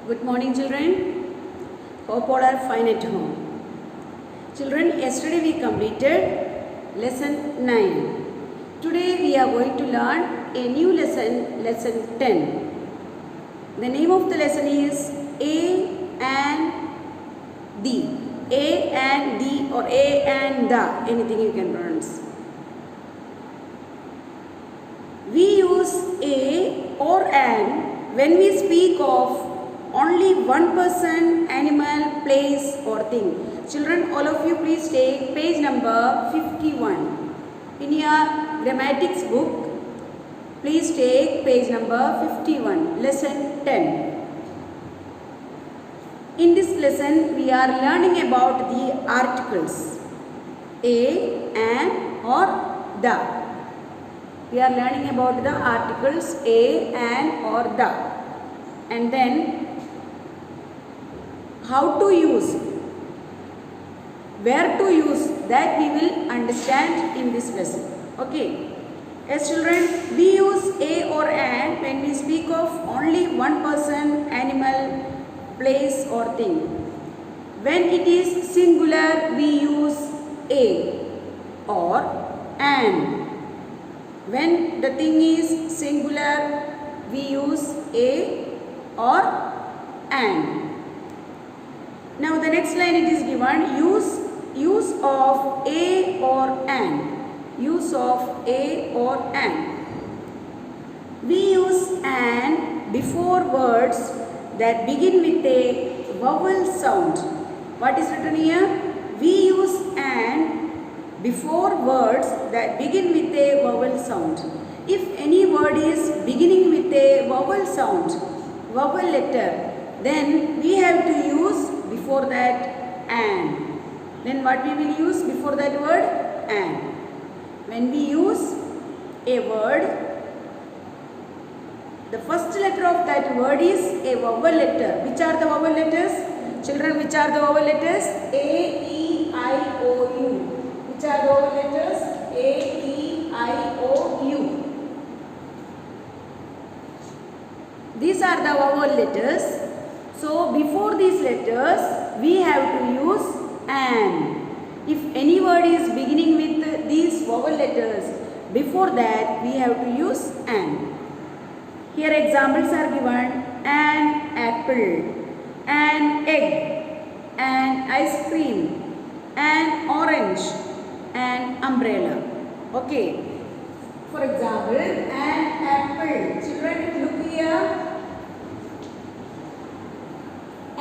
Good morning, children. Hope all are fine at home. Children, yesterday we completed lesson 9. Today we are going to learn a new lesson, lesson 10. The name of the lesson is A and D. A and D or A and the, anything you can pronounce. We use a or an when we speak of only one person, animal, place or thing. Children, all of you please take page number 51. In your grammatics book, please take page number 51, lesson 10. In this lesson, we are learning about the articles a, an or the. We are learning about the articles a, an or the. And then how to use, where to use, that we will understand in this lesson. Okay. Yes, children, we use a or an when we speak of only one person, animal, place or thing. When it is singular, we use a or an. When the thing is singular, we use a or an. Now the next line it is given, use of a or an. Use of a or an. We use an before words that begin with a vowel sound. What is written here? We use an before words that begin with a vowel sound. If any word is beginning with a vowel sound, vowel letter, then we have to use before that an. Then what we will use before that word? An. When we use a word, the first letter of that word is a vowel letter. Which are the vowel letters? Children, which are the vowel letters? A, E, I, O, U. Which are the vowel letters? A, E, I, O, U. These are the vowel letters. So, before these letters, we have to use an. If any word is beginning with these vowel letters, before that we have to use an. Here examples are given: an apple, an egg, an ice cream, an orange, an umbrella. Okay. For example, an apple. Children, look here.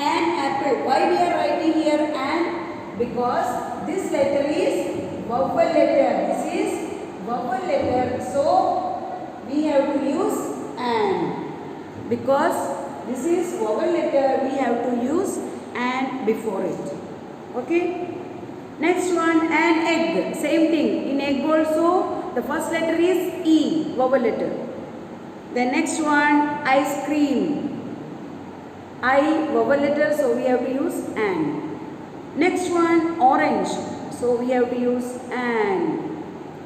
An apple. Why we are writing here an? Because this letter is vowel letter. This is vowel letter. So we have to use an. Because this is vowel letter, we have to use an before it. Okay. Next one, an egg. Same thing. In egg also, the first letter is E, vowel letter. The next one, ice cream. I, vowel letter, so we have to use an. Next one, orange. So we have to use an.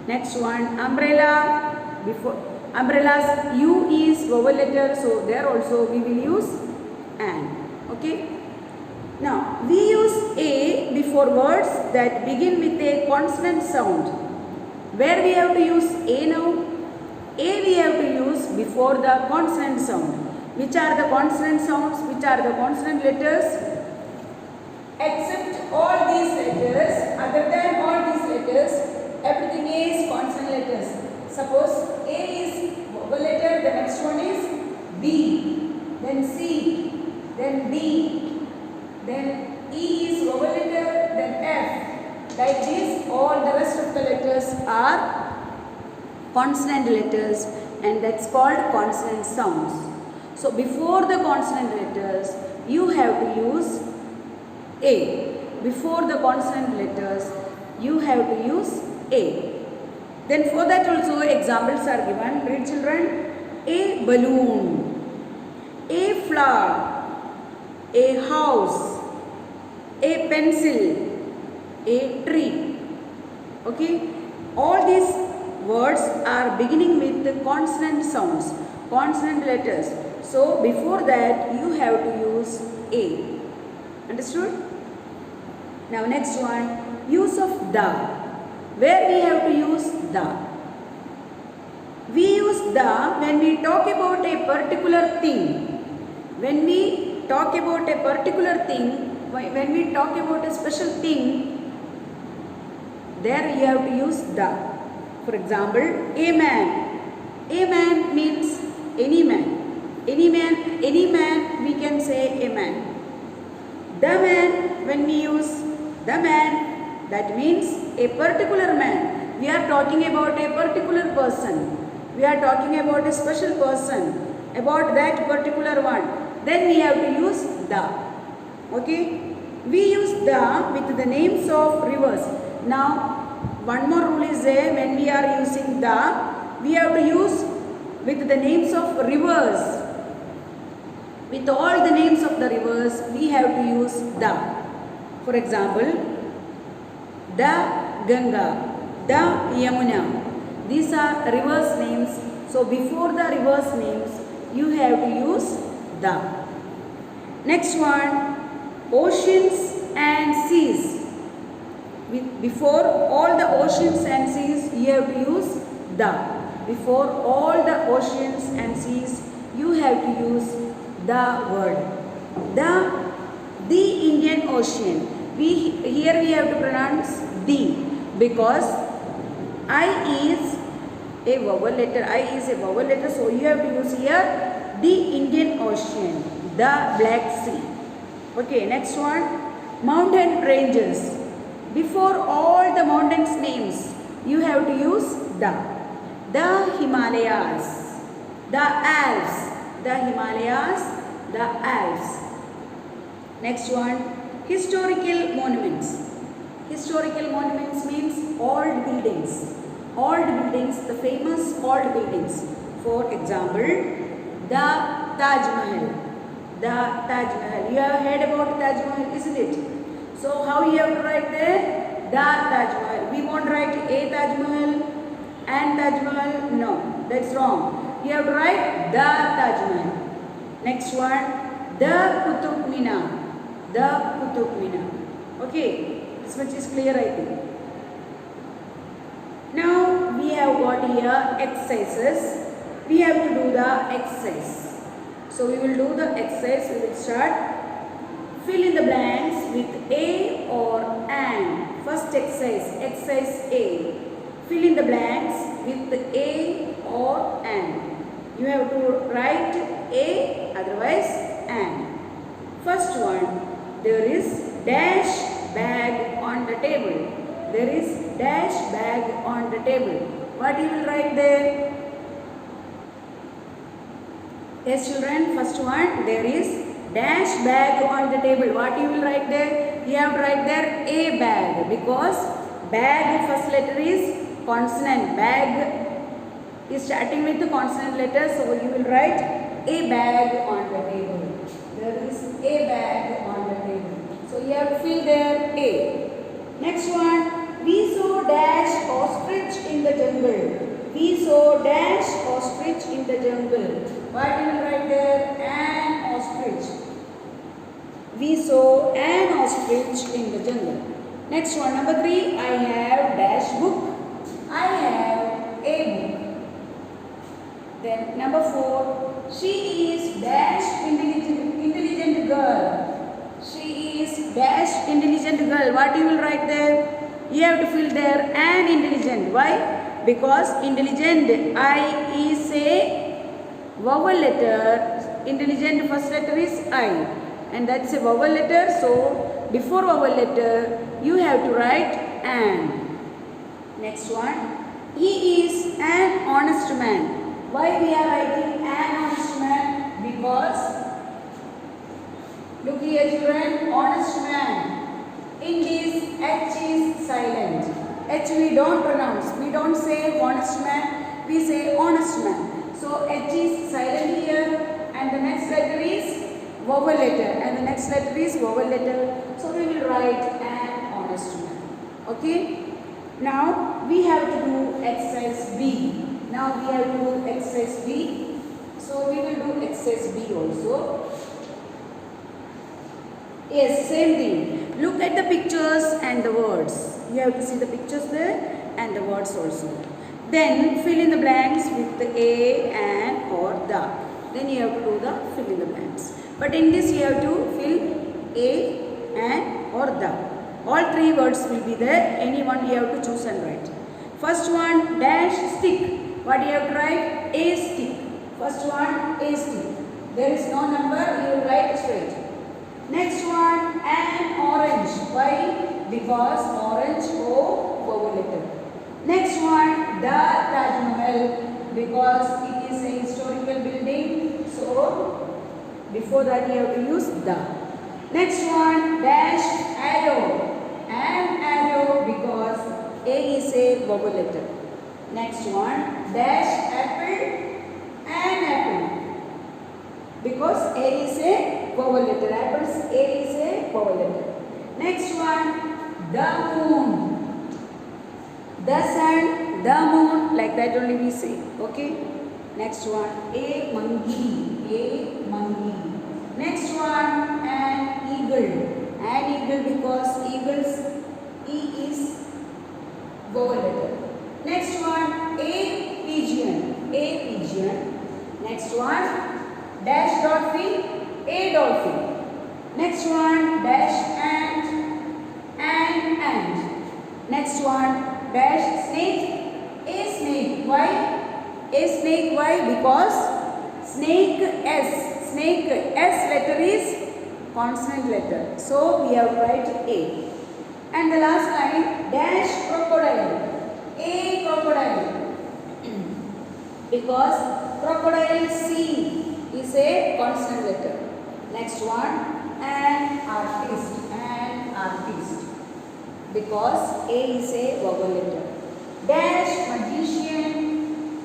Next one, umbrella. Before umbrellas, U is vowel letter, so there also we will use an. Okay. Now we use a before words that begin with a consonant sound. Where we have to use a now? A we have to use before the consonant sound. Which are the consonant sounds? Which are the consonant letters? Except all these letters, other than all these letters, everything is consonant letters. Suppose A is vowel letter, the next one is B, then C, then D, then E is vowel letter, then F. Like this, all the rest of the letters are consonant letters, and that's called consonant sounds. So before the consonant letters, you have to use a. Before the consonant letters, you have to use a. Then for that also examples are given. Read, children. A balloon, a flower, a house, a pencil, a tree. Okay. All these words are beginning with the consonant sounds, consonant letters. So before that you have to use A. Understood? Now next one, use of the. Where we have to use the? We use the when we talk about a particular thing. When we talk about a particular thing, when we talk about a special thing, there you have to use the. For example, a man. A man means any man. Any man we can say a man. The man, when we use the man, that means a particular man. We are talking about a particular person. We are talking about a special person, about that particular one. Then we have to use the. Okay? We use the with the names of rivers. Now, one more rule is there. When we are using the, we have to use with the names of rivers. With all the names of the rivers, we have to use the. For example, the Ganga, the Yamuna. These are rivers names. So before the rivers names, you have to use the. Next one, oceans and seas. Before all the oceans and seas, you have to use the. Before all the oceans and seas, you have to use the word. The Indian Ocean. Here we have to pronounce the, because I is a vowel letter. I is a vowel letter, so you have to use here the Indian Ocean, the Black Sea. Okay, next one, mountain ranges. Before all the mountains names, you have to use the Himalayas, the Alps, the Himalayas, the Alps. Next one, historical monuments. Historical monuments means old buildings. Old buildings, the famous old buildings. For example, the Taj Mahal. The Taj Mahal. You have heard about Taj Mahal, isn't it? So how you have to write there? The Taj Mahal. We won't write a Taj Mahal and Taj Mahal. No, that's wrong. You have to write the Taj Mahal. Next one, the Qutub Minar. The Qutub Minar. Okay. This much is clear, I think. Now we have got here exercises. We have to do the exercise. So we will do the exercise. We will start. Fill in the blanks with a or an. First exercise, exercise A. Fill in the blanks with a or an. You have to write a, otherwise an. First one, there is dash bag on the table. There is dash bag on the table. What you will write there? Yes, children, first one, there is dash bag on the table. What you will write there? You have to write there a bag, because bag first letter is consonant. Bag is starting with the consonant letter, so you will write a bag on the table. There is a bag on the table. So you have to fill there a. Next one, we saw dash ostrich in the jungle. We saw dash ostrich in the jungle. What you will write there? An ostrich. We saw an ostrich in the jungle. Next one, number 3, I have dash book. I have a book. Then number 4, she is dash intelligent girl. She is dash intelligent girl. What you will write there? You have to fill there an intelligent. Why? Because intelligent, I is a vowel letter. Intelligent first letter is I, and that's a vowel letter. So before vowel letter, you have to write an. Next one, he is an honest man. Why we are writing an honest man? Because look here, children, honest man. In this, H is silent. H we don't pronounce. We don't say honest man. We say honest man. So H is silent here, and the next letter is vowel letter, and the next letter is vowel letter. So we will write an honest man. Okay. Now we have to do exercise B. Now we have to do exercise B. So So we will do exercise B also. Yes, same thing. Look at the pictures and the words. You have to see the pictures there and the words also. Then fill in the blanks with the a, an or the. Then you have to do the fill in the blanks. But in this you have to fill a, an or the. All three words will be there. Any one you have to choose and write. First one, dash stick. What you have to write? A stick. First one, a stick. There is no number, you will write straight. Next one, an orange. Why? Because orange O vowel letter. Next one, the Taj Mahal, because it is a historical building. So before that you have to use the. Next one, dash arrow. An arrow because A is a vowel letter. Next one, dash apple. An apple because A is a vowel letter. Apples, A is a vowel letter. Next one, the moon. The sun, the moon, like that only we say. Okay. Next one, a monkey. A monkey. Next one, an eagle. An eagle because eagles, E is vowel letter. Next one, a pigeon. A pigeon. Next one, dash dolphin, a dolphin. Next one, dash ant, an ant. Next one, dash snake, a snake. Why? A snake, why? Because snake S letter is consonant letter. So we have to write A. And the last line, dash crocodile, a crocodile. Because crocodile C is a consonant letter. Next one, an artist. Because A is a vowel letter. Dash magician,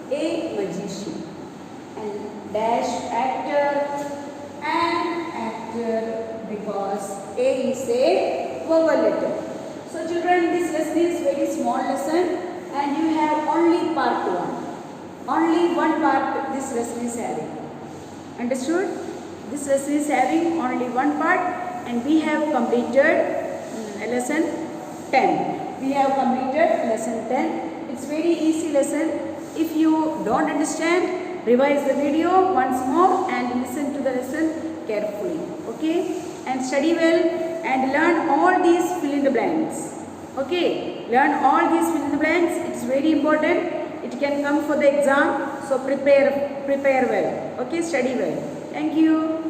a magician. And dash actor, an actor. Because A is a vowel letter. So children, this lesson is very small lesson and you have only part 1. Only one part this lesson is having. Understood? This lesson is having only one part and we have completed lesson 10. We have completed lesson 10. It's very easy lesson. If you don't understand, revise the video once more and listen to the lesson carefully. Okay? And study well and learn all these fill in the blanks. Okay? Learn all these fill in the blanks. It's very important. It can come for the exam. So prepare well. Okay? Study well. Thank you.